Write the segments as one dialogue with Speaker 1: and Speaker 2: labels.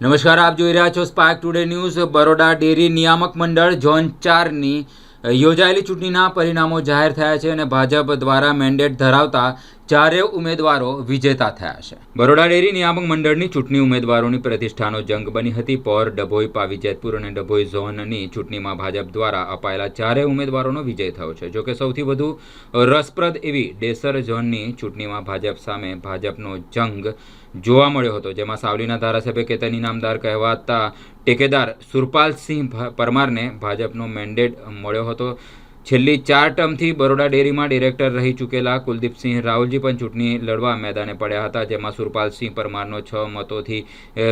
Speaker 1: નમસ્કાર, આપ જોઈ રહ્યા છો spark today news. Baroda dairy નિયામક મંડળ ઝોન 4ની યોજાયેલી ચૂંટણીના પરિણામો જાહેર થયા છે અને ભાજપ દ્વારા મેન્ડેટ ધરાવતા ચારેય ઉમેદવારો વિજેતા થયા છે. બરોડા ડેરી નિયામક મંડળની ચૂંટણી ઉમેદવારોની પ્રતિષ્ઠાનો જંગ બની હતી. પોર, ડભોઈ, પાવી જેતપુર અને ડભોઈ ઝોનની ચૂંટણીમાં ભાજપ દ્વારા અપાયેલા ચારેય ઉમેદવારોનો વિજય થયો છે. જોકે સૌથી વધુ રસપ્રદ એવી ડેસર ઝોનની ચૂંટણીમાં ભાજપ સામે ભાજપનો જંગ જોવા મળ્યો હતો, જેમાં સાવલીના ધારાસભ્ય કેતન ઇનામદાર કહેવાતા ટેકેદાર સુરપાલસિંહ પરમારને ભાજપનો મેન્ડેટ મળ્યો હતો. છેલ્લી 4 ટર્મથી બરોડા ડેરીમાં ડિરેક્ટર રહી ચૂકેલા કુલદીપસિંહ રાવલજી પણ ચૂંટણી લડવા મેદાને પડ્યા હતા, જેમાં સુરપાલસિંહ પરમારનો 6 મતોથી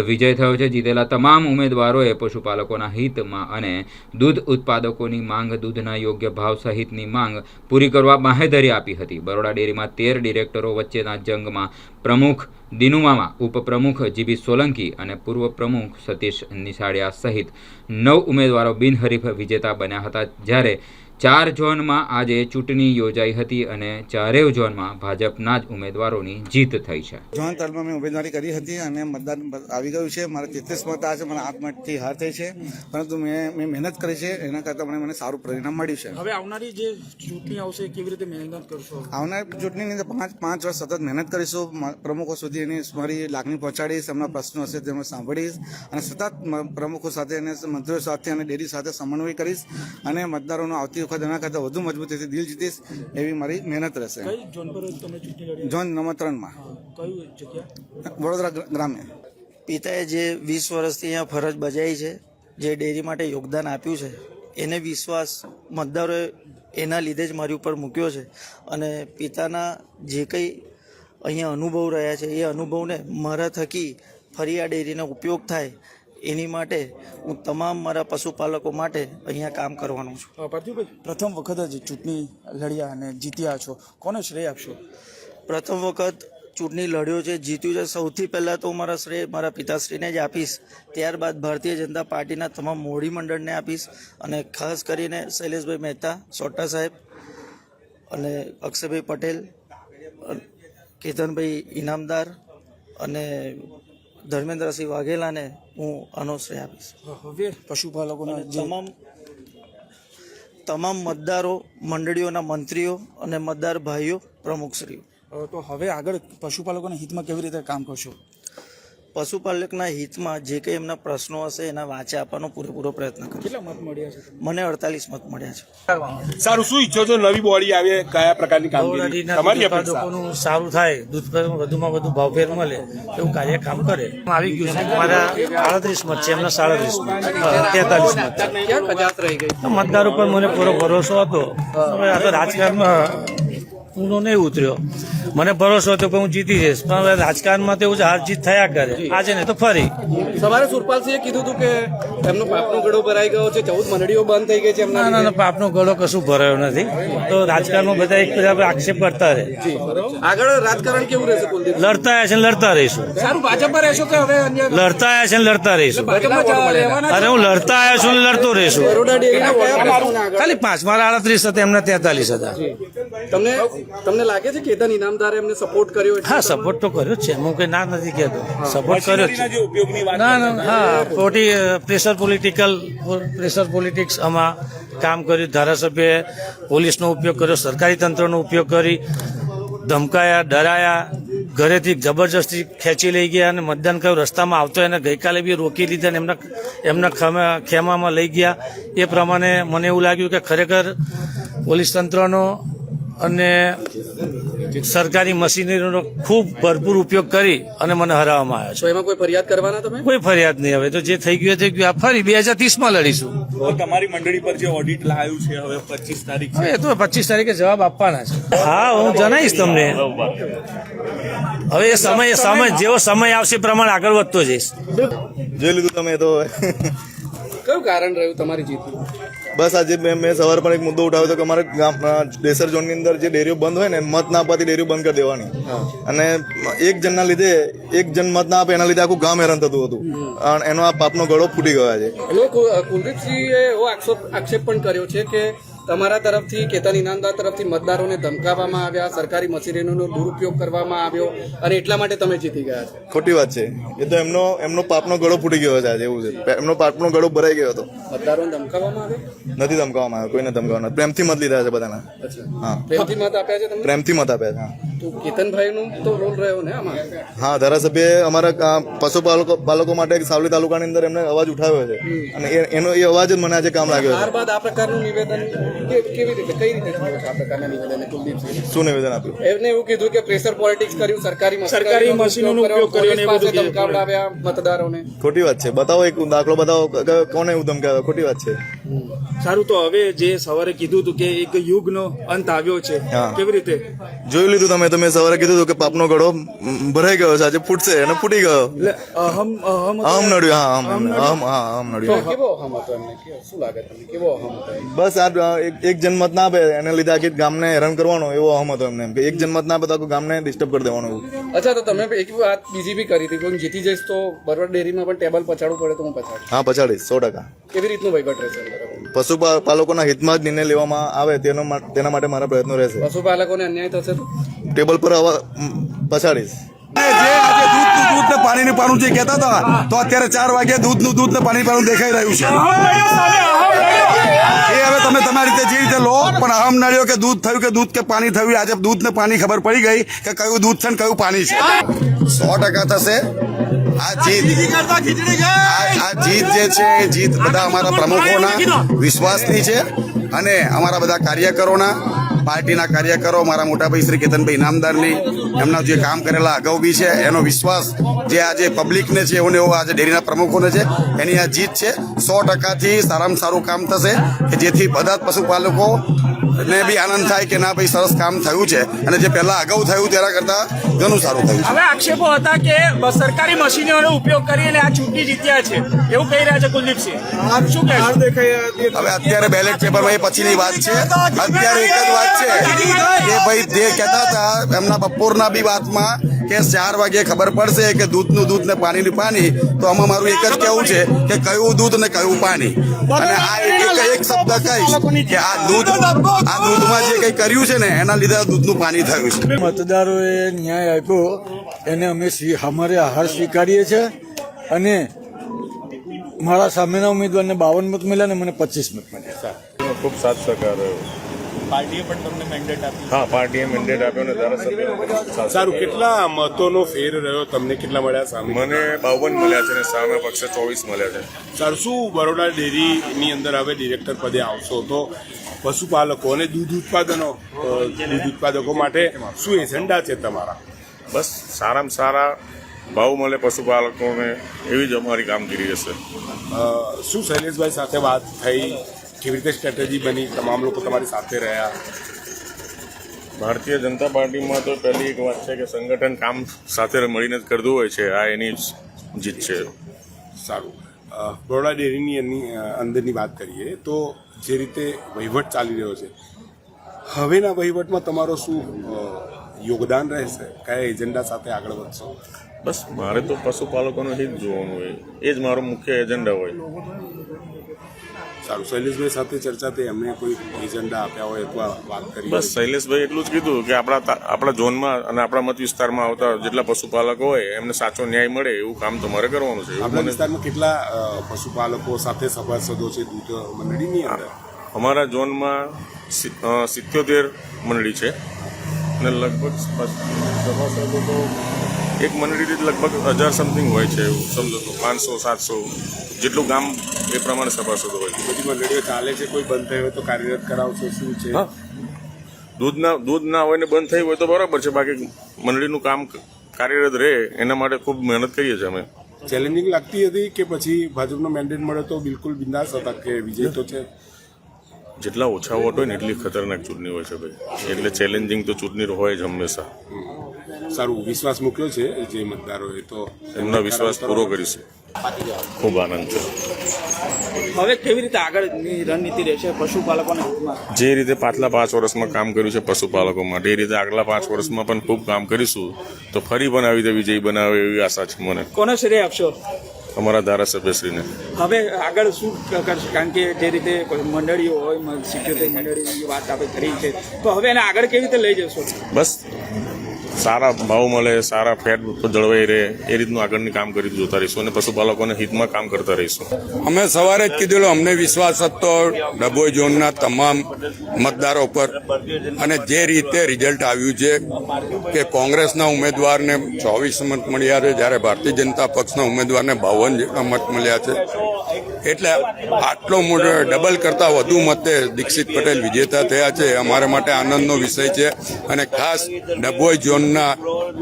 Speaker 1: વિજય થયો છે. જીતેલા તમામ ઉમેદવારોએ પશુપાલકોના હિતમાં અને દૂધ ઉત્પાદકોની માંગ, દૂધના યોગ્ય ભાવ સહિતની માંગ પૂરી કરવા બાંહેધરી આપી હતી. બરોડા ડેરીમાં 13 ડિરેક્ટરો વચ્ચેના જંગમાં પ્રમુખ દિનુ મામા, ઉપપ્રમુખ જીબી સોલંકી અને પૂર્વ પ્રમુખ સતીશ નિશાળિયા સહિત 9 ઉમેદવારો બિનહરીફ વિજેતા બન્યા હતા. જ્યારે 4 ઝોનમાં આજે ચૂંટણી યોજાઈ હતી અને ચારેય ઝોનમાં ભાજપના જ ઉમેદવારોની જીત થઈ છે.
Speaker 2: ઝોન 3 મેં ઉમેદવારી કરી હતી અને મતદાન આવી ગયું છે. મારા 33 મત આવે છે, મને 8 મતથી હાર થઈ છે, પરંતુ મેં મહેનત કરી છે, એના કરતાં મને સારું પરિણામ મળ્યું છે.
Speaker 3: હવે આવનારી જે ચૂંટણી આવશે કેવી રીતે મહેનત કરશો?
Speaker 2: આવનારી ચૂંટણીની અંદર 5 વર્ષ સતત મહેનત કરીશું. પ્રમુખો સુધી એની મારી લાગણી પહોંચાડીશ, એમના પ્રશ્નો હશે તેમને સાંભળીશ અને સતત પ્રમુખો સાથે અને મંત્રીઓ સાથે અને ડેરી સાથે સમન્વય કરીશ અને મતદારોનો આવતી વખત એના કરતાં વધુ મજબૂતીથી દિલ જીતીશ એવી મારી મહેનત રહેશે.
Speaker 3: કઈ ઝોન પર તમે ચૂંટણી લડી?
Speaker 2: ઝોન નંબર 3માં.
Speaker 3: કઈ જગ્યા?
Speaker 2: વડોદરા ગ્રામ્ય.
Speaker 4: પિતાએ જે 20 વર્ષથી અહીંયા ફરજ બજાવી છે, જે ડેરી માટે યોગદાન આપ્યું છે, એને વિશ્વાસ મતદારોએ એના લીધે જ મારી ઉપર મૂક્યો છે અને પિતાના જે કંઈ અહીંયા અનુભવ રહ્યા છે એ અનુભવને મારા થકી ફરી આ ડેરીનો ઉપયોગ થાય એની માટે હું તમામ મારા પશુપાલકો માટે અહીંયા કામ કરવાનો છું.
Speaker 3: પાર્થિવભાઈ, પ્રથમ વખત જ ચૂંટણી લડ્યા અને જીત્યા છો, કોને શ્રેય આપશો?
Speaker 4: પ્રથમ વખત ચૂંટણી લડ્યો છે, જીત્યું છે, સૌથી પહેલાં તો મારા શ્રેય મારા પિતાશ્રીને જ આપીશ. ત્યારબાદ ભારતીય જનતા પાર્ટીના તમામ મોવડી મંડળને આપીશ અને ખાસ કરીને શૈલેષભાઈ મહેતા, સોટા સાહેબ અને અક્ષયભાઈ પટેલ, કેતનભાઈ ઇનામદાર અને ધર્મેન્દ્રસિંહ વાઘેલાને હું આનો શ્રેય આપીશ.
Speaker 3: હવે પશુપાલકોના
Speaker 4: તમામ મતદારો મંડળીઓના મંત્રીઓ અને મતદાર ભાઈઓ, પ્રમુખશ્રીઓ.
Speaker 3: તો હવે આગળ પશુપાલકોના હિતમાં કેવી રીતે કામ કરશો?
Speaker 4: પશુપાલકના હિતમાં જે કંઈ એમના પ્રશ્નો હશે એના વાંચે આપવાનો પૂરેપૂરો પ્રયત્ન કરીશ.
Speaker 3: કેટલા મત મળ્યા છે?
Speaker 4: મને 48 મત મળ્યા છે.
Speaker 5: સારું, શું ઈચ્છો છો? નવી બોડી આવે, કયા પ્રકારની કામગીરી તમારી અપેક્ષા?
Speaker 6: ઉત્પાદકોનું સારું થાય, દૂધ વધુમાં વધુ ભાવફેર મળે એવું કાર્ય કામ કરે. આવી ગયું છે. મારા 38 મત છે, એમના 37 મત, 43 મત છે. મતદારો પર મને પૂરો ભરોસો હતો. હવે આ તો રાજકારણમાં ઊંડો નહીં ઉતર્યો. મને ભરોસો હતો કે હું જીતી જઈશ, પણ હવે રાજકારણમાં તો એવું હાર જીત થયા કરે. આજે ને તો ફરી
Speaker 7: સવારે સુરપાલસિંહે કીધું હતું કે એમનો પાપનો ગળો ભરાઈ ગયો છે, 14 મંડળીઓ બંધ થઈ ગઈ છે.
Speaker 6: ના, પાપનો ગળો કશું ભરાયો નથી. તો રાજકારણમાં બધા એક બીજા પર આક્ષેપ કરતા રહે.
Speaker 7: આગળ રાજકારણ કેવું રહેશે કુલદીપ?
Speaker 6: લડતા આવ્યા છે ને લડતા રહીશું.
Speaker 7: સારું, ભાજપમાં રહેશો કે હવે અન્ય?
Speaker 6: લડતા આવ્યા છે ને લડતા રહીશું. અરે હું લડતા આવ્યો છું ને લડતો રહીશું.
Speaker 7: બરોડા ડેરીના કયા પ્રશ્નોને આગળ?
Speaker 6: ખાલી 5, મારા 38 હતા, એમના 43 હતા.
Speaker 7: તમને લાગે છે કેતન ઇનામદારે એમને સપોર્ટ કર્યો?
Speaker 6: હા, સપોર્ટ તો કર્યો જ છે, હું કઈ ના નથી કહેતો, સપોર્ટ કર્યો જ છે. ના, હા, પ્રેશર પોલિટિક્સ આમાં કામ કર્યું. ધારાસભ્યએ પોલીસનો ઉપયોગ કર્યો, સરકારી તંત્રનો ઉપયોગ કરી, ધમકાયા, ડરાયા, ઘરેથી જબરજસ્તી ખેંચી લઈ ગયા અને મતદાન કર્યું. રસ્તામાં આવતો એને ગઈકાલે બી રોકી લીધા અને એમના ખેમામાં લઈ ગયા. એ પ્રમાણે મને એવું લાગ્યું કે ખરેખર પોલીસ તંત્રનો અને સરકારી મશીનરીનો ખૂબ ભરપૂર ઉપયોગ કરી અને મને હરાવવામાં આવ્યો છે.
Speaker 7: એમાં કોઈ ફરિયાદ કરવાના તમે?
Speaker 6: કોઈ ફરિયાદ નહીં. હવે તો જે થઈ ગયું થઈ ગયું. ફરી 2030માં લડીશું.
Speaker 5: તમારી મંડળી પર જે ઓડિટ લાવ્યું છે હવે 25 તારીખ
Speaker 6: હવે એ તો 25 તારીખે જવાબ આપવાના છે. હા, હું જણાવીશ તમને. હવે એ સમય જેવો સમય આવશે એ પ્રમાણે આગળ વધતો જઈશ.
Speaker 8: જોઈ લીધું તમે તો.
Speaker 7: કયું કારણ રહ્યું તમારી જીતનું?
Speaker 8: બસ આજે મેં સવારે પણ એક મુદ્દો ઉઠાવ્યો હતો કે અમારે ડેસર ઝોનની અંદર જે ડેરીઓ બંધ હોય ને, મત ના આપવાથી ડેરીઓ બંધ કરી દેવાની. અને એક જણના લીધે, એક જણ મત ના આપે એના લીધે આખું ગામ હેરાન થતું હતું. એનો આ પાપનો ગળો ફૂટી ગયો છે.
Speaker 7: કુલદીપસિંહે એવો આક્ષેપ પણ કર્યો છે કે તમારા તરફથી કેતન ઇનામદાર તરફથી મતદારોને ધમકાવવામાં આવ્યા, સરકારી મશીનરીનો દુરુપયોગ કરવામાં આવ્યો અને એટલા માટે તમે જીતી ગયા છો.
Speaker 8: ખોટી વાત છે. એ તો એમનો પાપનો ગળો ફૂટી ગયો છે આજે, એવું છે. એમનો પાપનો ગળો ભરાઈ ગયો હતો.
Speaker 7: મતદારોને ધમકાવવામાં આવ્યો
Speaker 8: નથી ધમકાવવામાં આવ્યો, કોઈને ધમકાવવા. પ્રેમથી મત લીધા છે બધાના. હા,
Speaker 7: પ્રેમથી મત આપ્યા છે તમને?
Speaker 8: પ્રેમથી મત આપ્યા છે. હા,
Speaker 7: તો કેતનભાઈનું તો રોલ રહ્યો ને આમાં?
Speaker 8: હા, ધારાસભ્ય અમારા પશુપાલકો માટે સાવલી તાલુકાની અંદર એમને અવાજ ઉઠાવ્યો છે અને એનો એ અવાજ જ મને આજે કામ લાગ્યો છે.
Speaker 7: ત્યારબાદ આ પ્રકારનું નિવેદન કેવી રીતે કઈ રીતે થયું છે આ પ્રકારના નિવેદન કુલદીપસિંહ?
Speaker 8: શું નિવેદન આપ્યું?
Speaker 7: એમને એવું કીધું કે પ્રેશર પોલિટિક્સ કર્યું, સરકારી
Speaker 3: મશીનોનો ઉપયોગ કર્યો ને એ બધું કીધું.
Speaker 7: ધમકાવડાવ્યા મતદારોને.
Speaker 8: ખોટી વાત છે. બતાવો, એક દાખલો બતાવો. કોને એવું ધમકાવ્યો? ખોટી વાત છે.
Speaker 3: સારું, તો હવે જે સવારે કીધું હતું કે એક યુગનો અંત આવ્યો છે,
Speaker 8: હા.
Speaker 3: કેવી રીતે
Speaker 8: જોઈ લીધું તમે સવારે કીધું હતું કે પાપનો ગળો ભરાઈ ગયો છે, આજે ફૂટશે અને ફૂટી ગયો.
Speaker 3: એટલે અહમ
Speaker 8: અહમ નડ્યું. હા, અહમ નડ્યું.
Speaker 7: કેવો અહમ હતો એમને? શું લાગે તમને કેવો અહમ હતો?
Speaker 8: બસ આ એક જનમત ના આપે એને લીધે આખી ગામને હેરાન કરવાનો એવો અહમ હતો એમને, કે એક જનમત ના આપે તો આખું ગામને ડિસ્ટર્બ કરી દેવાનું.
Speaker 7: અચ્છા, તો તમે એક વાત બીજી બી કરી હતી, કોઈ જીતી જઈશ તો બરોબર ડેરીમાં પણ ટેબલ પછાડવું પડે તો હું પછાડીશ.
Speaker 8: હા, પછાડીશ 100%.
Speaker 7: કેવી રીતનું વહીવટ રહેશે?
Speaker 8: પશુપાલકોના હિતમાં જ નિર્ણય લેવામાં આવે તેના માટે મારા પ્રયત્નો રહેશે.
Speaker 7: પશુપાલકોને અન્યાય થશે તો
Speaker 8: ટેબલ પર પછાડીશ.
Speaker 9: જે આજે દૂધ ને પાણીનું જે કહેતા હતા, તો અત્યારે 4 વાગે દૂધ ને પાણી દેખાઈ રહ્યું છે. એ હવે તમે તમારી રીતે જે રીતે લો, પણ અહમ નડ્યો કે દૂધ થયું કે દૂધ કે પાણી થયું. આજે દૂધ ને પાણી ખબર પડી ગઈ કે કયું દૂધ છે ને કયું પાણી છે. 100% થશે. આ જીત જે છે એ જીત બધા અમારા પ્રમુખોના વિશ્વાસની છે અને અમારા બધા કાર્યકરોના, પાર્ટીના કાર્યકરો, મારા મોટાભાઈ શ્રી કેતનભાઈ ઇનામદારની, એમના જે કામ કરેલા અગાઉ બી છે એનો વિશ્વાસ જે આજે પબ્લિકને છે એવો આજે ડેરીના પ્રમુખોને છે, એની આ જીત છે. 100%થી સારામાં સારું કામ થશે કે જેથી બધા જ પશુપાલકો ને બી આનંદ થાય કે ના ભાઈ સરસ કામ થયું છે અને જે પહેલા અગાઉ થયું તેના કરતા ઘણું સારું થયું છે.
Speaker 3: હવે આક્ષેપો હતા કે સરકારી મશીનોનો ઉપયોગ કરીને આ ચૂંટણી જીત્યા છે, એવું કહી રહ્યા છે કુલદીપસિંહ. આપ શું કહેશો?
Speaker 9: હવે અત્યારે બેલેટ પેપરમાં એ પછીની વાત છે. અત્યારે એક જ વાત છે કે ભાઈ જે કહેતા હતા એમના બપોરના બી વાતમાં કે 4 વાગે ખબર પડશે કે દૂધનું દૂધ ને પાણીનું પાણી, તો આમાં મારું એક જ કહેવું છે કે કયું દૂધ ને કયું પાણી. અને આ એક શબ્દ કહીશ કે આ દૂધમાં જે કંઈ કર્યું છે ને એના લીધે દૂધનું પાણી થયું છે.
Speaker 10: મતદારોએ ન્યાય આપ્યો એને અમે અમારે આહાર સ્વીકારીએ છીએ અને મારા સામેના ઉમેદવારને 52 મત મળ્યા ને મને 25 મત મળ્યા.
Speaker 11: ખૂબ સાથ સહકાર રહ્યો. પાર્ટીએ પણ તમને મેન્ડેટ આપ્યો? હા, પાર્ટીએ મેન્ડેટ આપ્યો ને ધારાસભ્ય.
Speaker 5: સારું, કેટલા મતોનો ફેર રહ્યો? તમને કેટલા મળ્યા સામે?
Speaker 11: મને 52 મળ્યા છે ને સામે પક્ષે 24 મળ્યા છે.
Speaker 5: સારું, શું બરોડા ડેરીની અંદર હવે ડિરેક્ટર પદે આવશો તો પશુપાલકો અને દૂધ ઉત્પાદકો માટે શું એજન્ડા છે તમારા?
Speaker 11: બસ સારામાં સારા ભાવ મળે પશુપાલકોને, એવી જ અમારી કામગીરી હશે.
Speaker 5: શું શૈલેષભાઈ સાથે વાત થઈ? કેવી રીતે સ્ટ્રેટેજી બની? તમામ લોકો તમારી સાથે રહ્યા?
Speaker 11: ભારતીય જનતા પાર્ટીમાં તો પહેલી એક વાત છે કે સંગઠન કામ સાથે મળીને જ કરતું હોય છે. આ એની જ જીત છે.
Speaker 5: સારું, બરોડા ડેરીની અંદરની વાત કરીએ તો જે રીતે વહીવટ ચાલી રહ્યો છે, હવેના વહીવટમાં તમારો શું યોગદાન રહેશે? કયા એજન્ડા સાથે આગળ વધશો?
Speaker 11: બસ મારે તો પશુપાલકોનું હિત જોવાનું હોય, એ જ મારો મુખ્ય એજન્ડા હોય.
Speaker 5: સારું, શૈલેષભાઈ સાથે ચર્ચા થઈ, એમને કોઈ એજન્ડા આપ્યા હોય અથવા વાત કરી?
Speaker 11: બસ શૈલેષભાઈ એટલું જ કીધું કે આપણા ઝોનમાં અને આપણા મત વિસ્તારમાં આવતા જેટલા પશુપાલકો હોય એમને સાચો ન્યાય મળે એવું કામ તો મારે કરવાનું છે.
Speaker 5: આપણા વિસ્તારમાં કેટલા પશુપાલકો સાથે સભાસદો છે દૂધ મંડળીની અંદર?
Speaker 11: અમારા ઝોનમાં 77 મંડળી છે અને લગભગ સભાસદો તો એક મંડળી લગભગ 1000 સમથિંગ હોય છે, એવું સમજો તો 500-700 જેટલું ગામ એ પ્રમાણે સભાસદો હોય.
Speaker 5: બધી મંડળીઓ ચાલે છે, કોઈ બંધ થઈ હોય તો કાર્યરત કરાવશો? શું છે?
Speaker 11: દૂધ ના હોય ને બંધ થઈ હોય તો બરાબર છે, બાકી મંડળીનું કામ કાર્યરત રહે એના માટે ખૂબ મહેનત કરીએ છીએ અમે.
Speaker 5: ચેલેન્જિંગ લાગતી હતી કે પછી ભાજપનો મેન્ડેટ મળે તો બિલકુલ બિંદાસ હતા કે વિજય તો છે?
Speaker 11: જેટલા ઓછા વોટ હોય ને એટલી ખતરનાક ચૂંટણી હોય છે ભાઈ, એટલે ચેલેન્જિંગ તો ચૂંટણી હોય જ હંમેશા.
Speaker 5: સારું, વિશ્વાસ મૂક્યો છે જે મતદારોએ, તો
Speaker 11: એમનો વિશ્વાસ પૂરો કરીશું. ખૂબ આનંદ છે.
Speaker 3: હવે કેવી રીતે આગળની રણનીતિ રહેશે પશુપાલકોને?
Speaker 11: જે રીતે પાછલા 5 વર્ષમાં કામ કર્યું છે પશુપાલકો માટે, એ રીતે આગલા 5 વર્ષમાં પણ ખૂબ કામ કરીશું તો ફરી પણ આવી રીતે વિજય બનાવે એવી આશા છે મને.
Speaker 3: કોને શ્રેય આપશો?
Speaker 11: અમારા ધારાસભ્યશ્રીને.
Speaker 3: હવે આગળ શું કરશે? કારણ કે જે રીતે મંડળીઓ હોય 77 મંડળીની વાત આપણે કરી છે, તો હવે એને આગળ કેવી રીતે લઈ જશો?
Speaker 11: બસ સારા ભાવ મળે, સારા ફેટ જળવાઈ રહે એ રીતનું આગળની કામ કરી જોતા રહીશું અને પશુપાલકોને હિતમાં કામ કરતા રહીશું.
Speaker 12: અમે સવારે જ કીધેલું, અમને વિશ્વાસ હતો ડભોઈ ઝોનના તમામ મતદારો પર, અને જે રીતે રિઝલ્ટ આવ્યું છે કે કોંગ્રેસના ઉમેદવારને 24 મત મળ્યા છે, જ્યારે ભારતીય જનતા પક્ષના ઉમેદવારને 52 જેટલા મત મળ્યા છે, એટલે આટલો મોટો ડબલ કરતાં વધુ મતે દીક્ષિત પટેલ વિજેતા થયા છે. અમારા માટે આનંદનો વિષય છે અને ખાસ ડભોઈ ઝોનના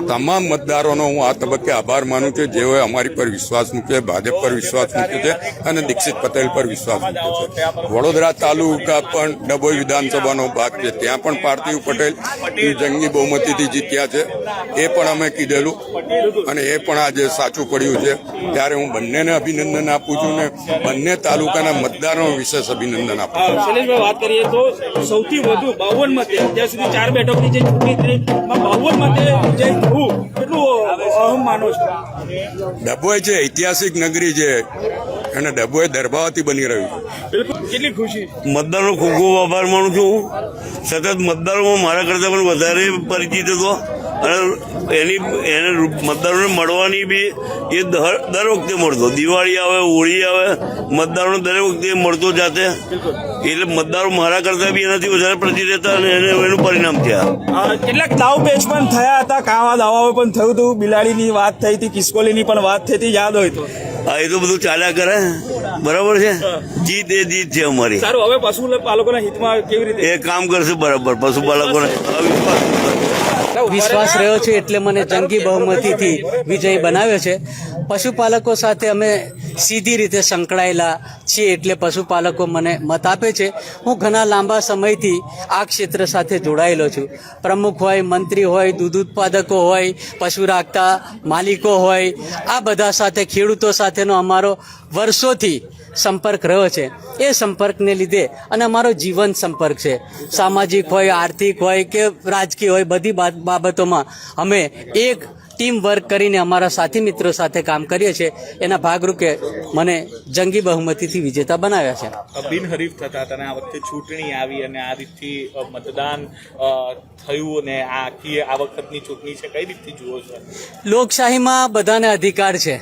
Speaker 12: તમામ મતદારોનો હું આ તબક્કે આભાર માનું છું, જેઓએ અમારી પર વિશ્વાસ મૂક્યો, ભાજપ પર વિશ્વાસ મૂક્યો છે અને દીક્ષિત પટેલ પર વિશ્વાસ મૂક્યો છે. વડોદરા તાલુકા પણ ડભોઈ વિધાનસભાનો ભાગ છે, ત્યાં પણ પાર્થિવ પટેલ જંગી બહુમતીથી જીત્યા છે. એ પણ અમે કીધેલું અને એ પણ આજે સાચું પડ્યું છે. ત્યારે હું બંનેને અભિનંદન આપું છું ને બંને તાલુકાના મતદારો વિશેષ અભિનંદન આપું છું.
Speaker 3: શૈલેષભાઈ, વાત કરીએ તો સૌથી વધુ 52 મતે, અત્યાર સુધી 4 બેઠકની જે ચૂંટણી થઈ એમાં 52 મતે વિજય થવું કેટલું અહમ માનો છો?
Speaker 12: ડભોઈ છે ઐતિહાસિક નગરી છે અને ડભોઈ દરબાવતી બની રહ્યું છે.
Speaker 3: બિલકુલ, કેટલી ખુશી.
Speaker 13: મતદારનો ખૂબ ખૂબ આભાર માનું છું. સતત મતદારોમાં મારા કરતાં પણ વધારે પરિચિત હતો અને એને મતદારોને મળવાની બી એ દર વખતે મળતો. દિવાળી આવે, હોળી આવે, મતદારોને દરેક વખતે મળતો જાતે. એટલે મતદારો મારા કરતાં બી એનાથી વધારે પરિચિત હતા અને એનું પરિણામ થયા.
Speaker 3: કેટલાક દાવ પેચ પણ થયા હતા, કાવા દાવાઓ પણ થયું હતું. બિલાડીની વાત થઈ હતી, કિસ્કોલીની પણ વાત થઈ હતી, યાદ હોય તો.
Speaker 13: હા, એ તો બધું ચાલ્યા કરે, બરાબર છે. જીત એ જીત છે અમારી.
Speaker 3: સારું, હવે પશુપાલકોના હિતમાં કેવી રીતે
Speaker 13: એ કામ કરશે બરાબર. પશુપાલકોને
Speaker 6: વિશ્વાસ રહ્યો છે એટલે મને જંગી બહુમતીથી વિજય બનાવ્યો છે. પશુપાલકો સાથે અમે સીધી રીતે સંકળાયેલા છીએ એટલે પશુપાલકો મને મત આપે છે. હું ઘણા લાંબા સમયથી આ ક્ષેત્ર સાથે જોડાયેલો છું. પ્રમુખ હોય, મંત્રી હોય, દૂધ ઉત્પાદકો હોય, પશુ રાખતા માલિકો હોય, આ બધા સાથે, ખેડૂતો સાથેનો અમારો વર્ષોથી સંપર્ક રહ્યો છે. એ સંપર્કને લીધે અને અમારો જીવન સંપર્ક છે, સામાજિક હોય, આર્થિક હોય કે રાજકીય હોય, બધી બાબતોમાં અમે એક ટીમ વર્ક કરીને અમારા સાથી મિત્રો સાથે કામ કરીએ છીએ. એના ભાગરૂપે મને જંગી બહુમતીથી વિજેતા બનાવ્યા છે.
Speaker 3: બિનહરીફ થતા હતા અને આ વખતે ચૂંટણી આવી અને આ રીતથી મતદાન થયું અને આ આખી આ વખતની ચૂંટણી છે, કઈ રીતથી જુઓ છો?
Speaker 6: લોકશાહીમાં બધાને અધિકાર છે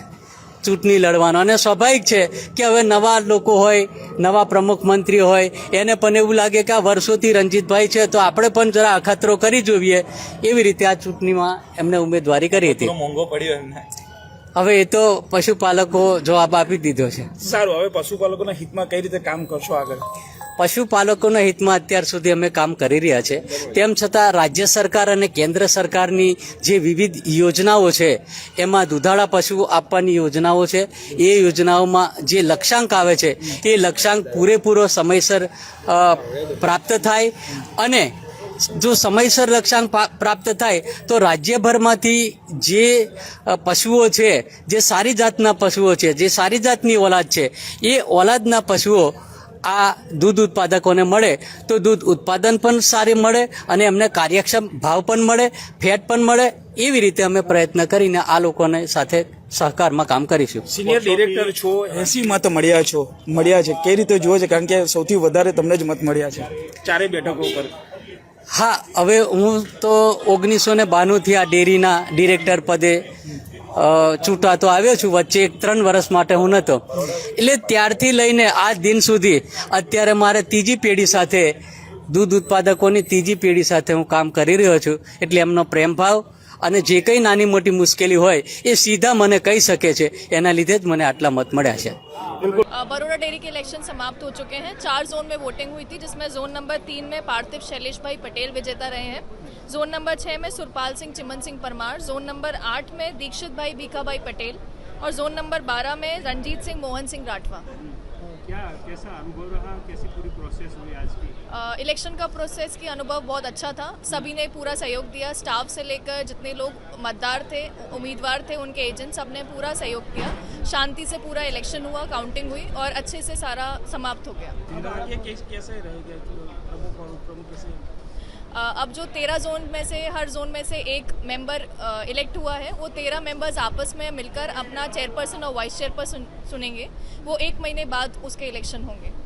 Speaker 6: ચૂંટણી લડવાનો, અને સ્વાભાવિક છે કે હવે નવા લોકો હોય, નવા પ્રમુખ મંત્રી હોય, એને પણ એવું લાગે કે આ વર્ષોથી રંજીતભાઈ છે તો આપણે પણ જરા અખતરો કરી જોઈએ. એવી રીતે આ ચૂંટણીમાં એમને ઉમેદવારી કરી હતી.
Speaker 3: મોંઘો પડ્યો એમને.
Speaker 6: હવે એ તો પશુપાલકો જવાબ આપી દીધો છે.
Speaker 3: સારું, હવે પશુપાલકોના હિતમાં કઈ રીતે કામ કરશો આગળ?
Speaker 6: પશુપાલકોના હિતમાં અત્યાર સુધી અમે કામ કરી રહ્યા છે. તેમ છતાં રાજ્ય સરકાર અને કેન્દ્ર સરકારની જે વિવિધ યોજનાઓ છે એમાં દુધાળા પશુ આપવાની યોજનાઓ છે. એ યોજનાઓમાં જે લક્ષ્યાંક આવે છે એ લક્ષ્યાંક પૂરેપૂરો સમયસર પ્રાપ્ત થાય, અને જો સમયસર લક્ષ્યાંક પ્રાપ્ત થાય તો રાજ્યભરમાંથી જે પશુઓ છે, જે સારી જાતના પશુઓ છે, જે સારી જાતની ઓલાદ છે, એ ઓલાદના પશુઓ આ દૂધ ઉત્પાદકોને મળે તો દૂધ ઉત્પાદન પણ સારી મળે અને એમને કાર્યક્ષમ ભાવ પણ મળે, ફેટ પણ મળે. એવી રીતે અમે પ્રયત્ન કરીને આ લોકોને સાથે સહકારમાં કામ કરીશું.
Speaker 3: સિનિયર ડિરેક્ટર છો, 80 મત મળ્યા છે, કઈ રીતે જુઓ છે? કારણ કે સૌથી વધારે તમને જ મત મળ્યા છે 4 બેઠકો પર.
Speaker 6: હા, હવે હું તો 1992થી આ ડેરીના ડિરેક્ટર પદે ચૂંટાતો આવ્યો છું. વચ્ચે 3 વર્ષ માટે હું નહોતો, એટલે ત્યારથી લઈને આજ દિન સુધી અત્યારે મારે ત્રીજી પેઢી સાથે, દૂધ ઉત્પાદકોની ત્રીજી પેઢી સાથે હું કામ કરી રહ્યો છું. એટલે એમનો પ્રેમ ભાવ અને જે કંઈ નાની મોટી મુશ્કેલી હોય એ સીધા મને કહી શકે છે. એના લીધે જ મને આટલા મત મળ્યા છે.
Speaker 14: बरोड़ा डेयरी के इलेक्शन समाप्त हो चुके हैं. 4 जोन में वोटिंग हुई थी, जिसमें जोन नंबर 3 में पार्थिव शैलेश भाई पटेल विजेता रहे हैं. जोन नंबर 6 में सुरपाल सिंह चिमन सिंह परमार, जोन नंबर 8 में दीक्षित भाई भीखा भाई पटेल और जोन नंबर 12 में रंजीत सिंह मोहन सिंह राठवा.
Speaker 3: कैसा अनुभव रहा? कैसी पूरी प्रोसेस हुई आज की?
Speaker 14: इलेक्शन का प्रोसेस की अनुभव बहुत अच्छा था. सभी ने पूरा सहयोग दिया. स्टाफ से लेकर जितने लोग मतदार थे, उम्मीदवार थे, उनके एजेंट, सब ने पूरा सहयोग किया. शांति से पूरा इलेक्शन हुआ, काउंटिंग हुई और अच्छे से सारा समाप्त हो गया.
Speaker 3: कैसे रहेगा प्रमुख और उपप्रमुख कैसे?
Speaker 14: अब जो 13 जोन में से हर जोन में से एक मेंबर इलेक्ट हुआ है, वो 13 मेंबर्स आपस में मिलकर अपना चेयरपर्सन और वाइस चेयरपर्सन चुनेंगे। वो 1 महीने बाद उसके इलेक्शन होंगे।